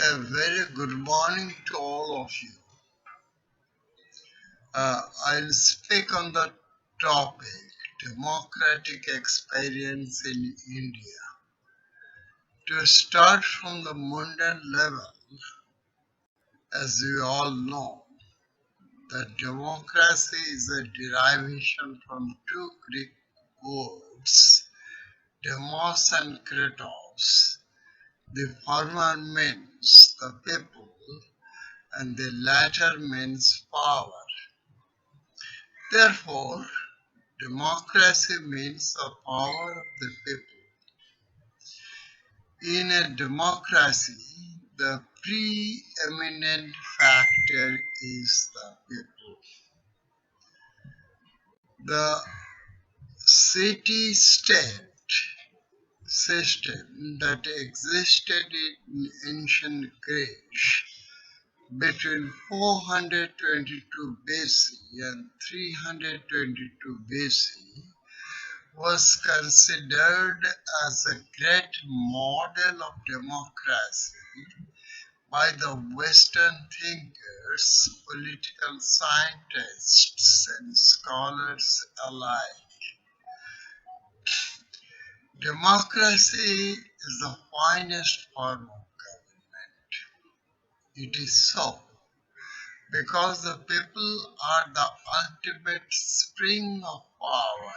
A very good morning to all of you. I'll speak on the topic democratic experience in India. To start from the mundane level, as we all know, that democracy is a derivation from two Greek words, demos and kratos. The former means the people and the latter means power. Therefore, democracy means the power of the people. In a democracy, the preeminent factor is the people. The city-state system that existed in ancient Greece between 422 BC and 322 BC was considered as a great model of democracy by the Western thinkers, political scientists, and scholars alike. Democracy is the finest form of government. It is so because the people are the ultimate spring of power.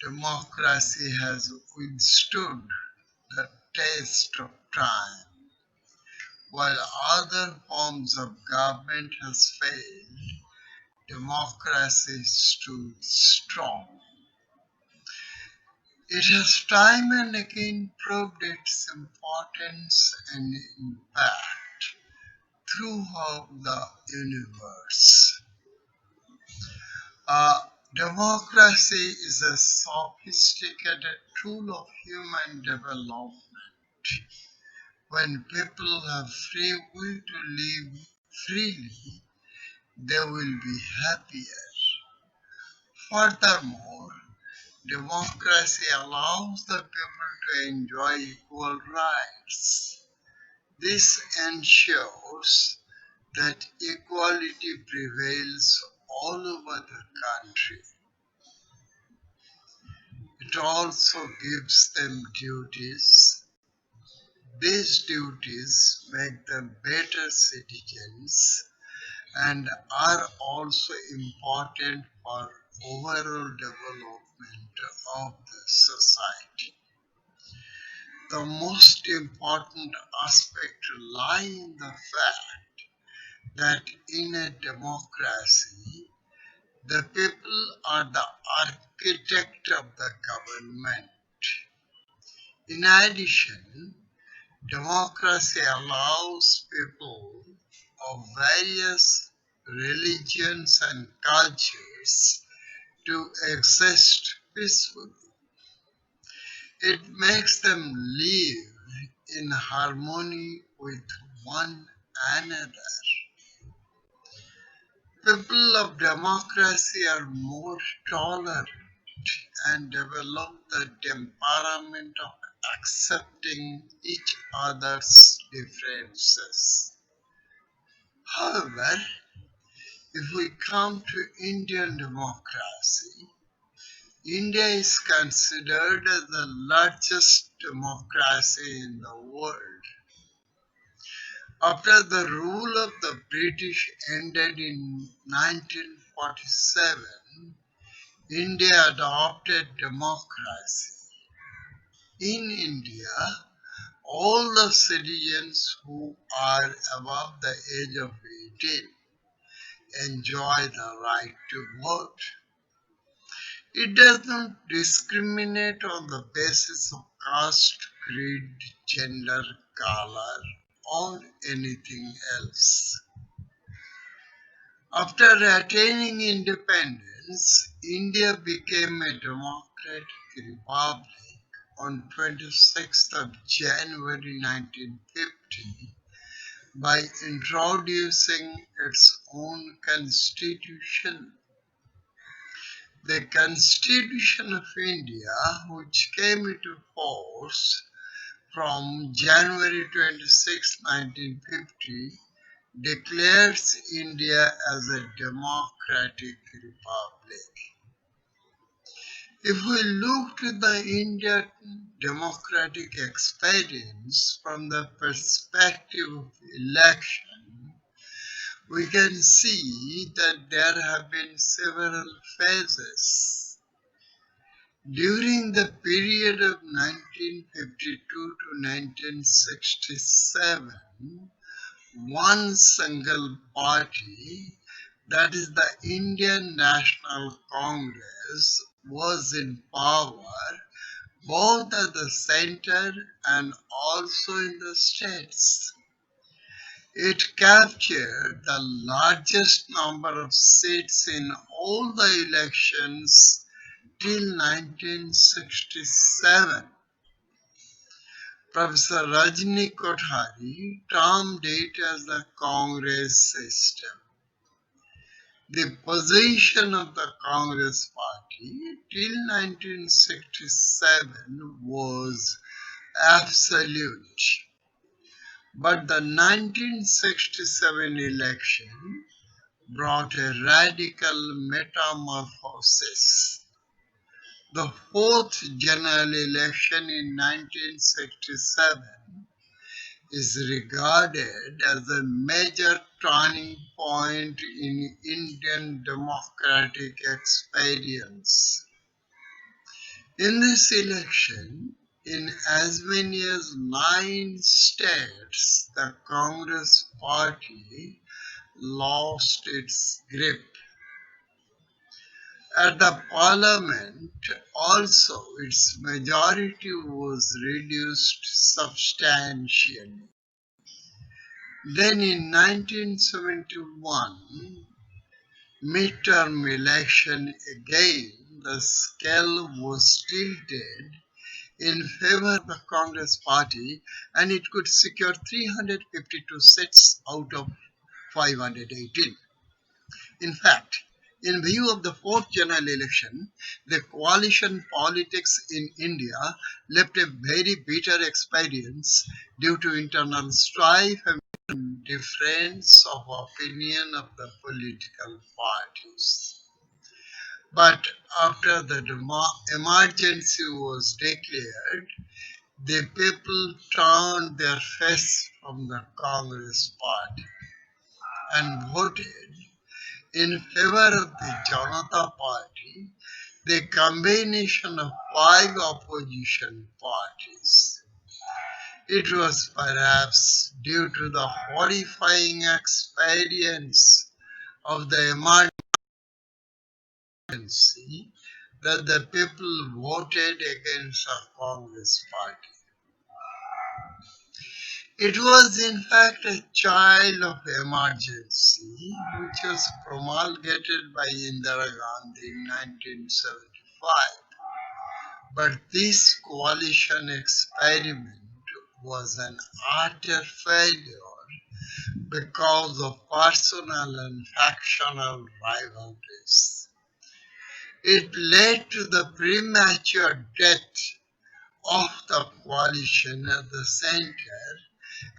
Democracy has withstood the test of time, while other forms of government has failed. Democracy stood strong. It has time and again proved its importance and impact throughout the universe. Democracy is a sophisticated tool of human development. When people have free will to live freely, they will be happier. Furthermore, democracy allows the people to enjoy equal rights. This ensures that equality prevails all over the country. It also gives them duties. These duties make them better citizens and are also important for overall development of the society. The most important aspect lies in the fact that in a democracy, the people are the architect of the government. In addition, democracy allows people of various religions and cultures to exist peacefully. It makes them live in harmony with one another. People of democracy are more tolerant and develop the temperament of accepting each other's differences. However, if we come to Indian democracy, India is considered as the largest democracy in the world. After the rule of the British ended in 1947, India adopted democracy. In India, all the citizens who are above the age of 18 enjoy the right to vote. It does not discriminate on the basis of caste, creed, gender, color, or anything else. After attaining independence, India became a democratic republic on 26th of January 1950 by introducing its own constitution. The Constitution of India, which came into force from January 26, 1950, declares India as a democratic republic. If we look to the Indian democratic experience from the perspective of election, we can see that there have been several phases. During the period of 1952 to 1967, one single party, that is the Indian National Congress, was in power both at the center and also in the states. It captured the largest number of seats in all the elections till 1967. Professor Rajni Kothari termed it as the Congress system. The position of the Congress party till 1967 was absolute. But the 1967 election brought a radical metamorphosis. The fourth general election in 1967 is regarded as a major turning point in Indian democratic experience. In this election, in as many as 9 states, the Congress party lost its grip. At the parliament also its majority was reduced substantially. Then in 1971, midterm election again, the scale was tilted in favor of the Congress party and it could secure 352 seats out of 518. In fact, in view of the fourth general election, the coalition politics in India left a very bitter experience due to internal strife and difference of opinion of the political parties. But after the emergency was declared, the people turned their face from the Congress party and voted in favor of the Janata Party, the combination of 5 opposition parties. It was perhaps due to the horrifying experience of the emergency that the people voted against the Congress party. It was in fact a child of emergency which was promulgated by Indira Gandhi in 1975. But this coalition experiment was an utter failure because of personal and factional rivalries. It led to the premature death of the coalition at the center,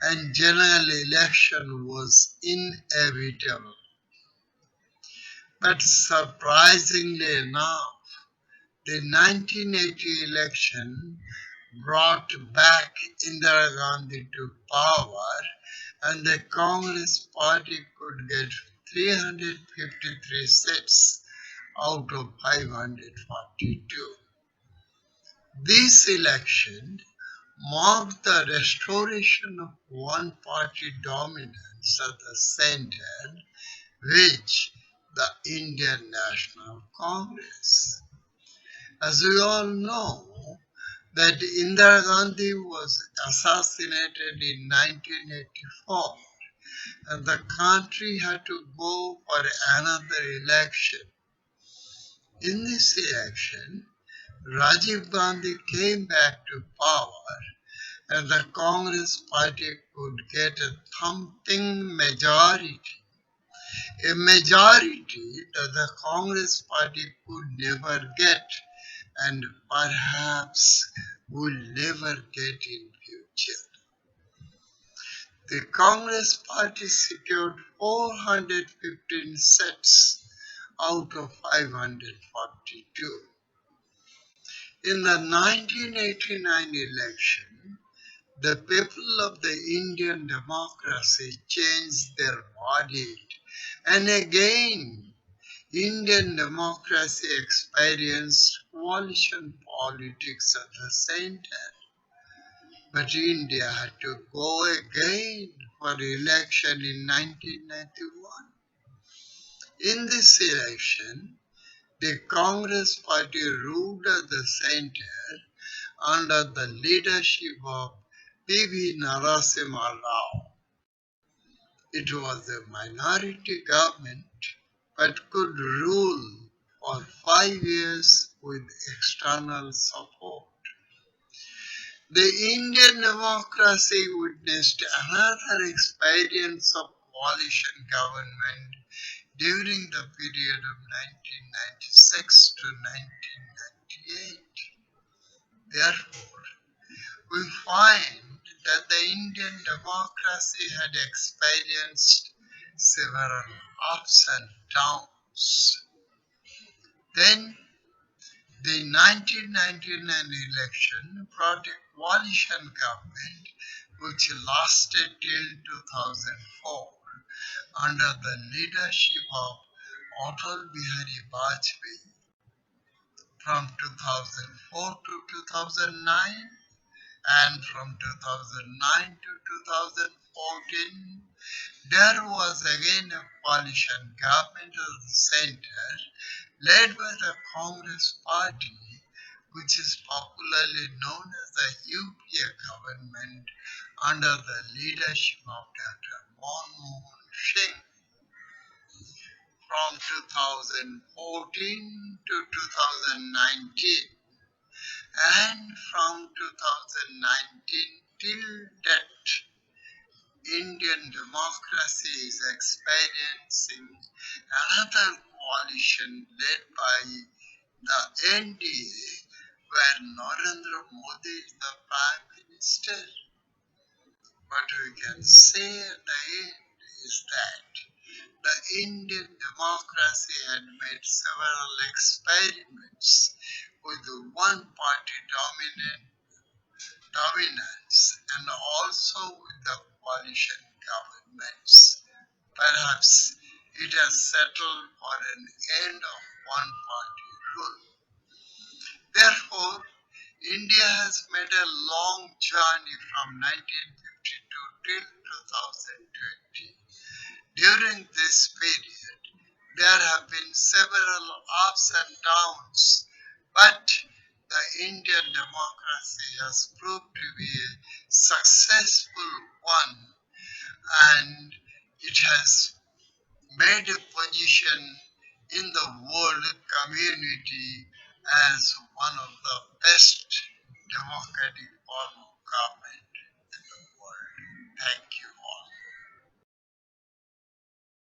and general election was inevitable. But surprisingly enough, the 1980 election brought back Indira Gandhi to power and the Congress party could get 353 seats out of 542. This election marked the restoration of one-party dominance at the center, which the Indian National Congress. As we all know, that Indira Gandhi was assassinated in 1984 and the country had to go for another election. In this election, Rajiv Gandhi came back to power and the Congress party could get a thumping majority. A majority that the Congress party could never get and perhaps will never get in future. The Congress party secured 415 seats out of 542. In the 1989 election, the people of the Indian democracy changed their verdict, and again, Indian democracy experienced coalition politics at the center. But India had to go again for election in 1991. In this election, the Congress party ruled at the center under the leadership of P.V. Narasimha Rao. It was a minority government but could rule for 5 years with external support. The Indian democracy witnessed another experience of coalition government during the period of 1996 to 1998. Therefore, we find that the Indian democracy had experienced several ups and downs. Then, the 1999 election brought a coalition government which lasted till 2004 under the leadership of Atal Bihari Vajpayee. From 2004 to 2009 and from 2009 to 2014, there was again a coalition government of the center led by the Congress party, which is popularly known as the UPA government under the leadership of Dr. Manmohan Singh. From 2014 to 2019 and from 2019 till date, Indian democracy is experiencing another coalition led by the NDA, where Narendra Modi is the Prime Minister. What we can say at the end is that the Indian democracy had made several experiments with one party dominance and also with the coalition governments. Perhaps it has settled for an end of one party rule. Therefore, India has made a long journey from 1952 till 2020. During this period, there have been several ups and downs, but the Indian democracy has proved to be a successful one, and it has made a position in the world community as one of the best democratic form of government in the world. Thank you.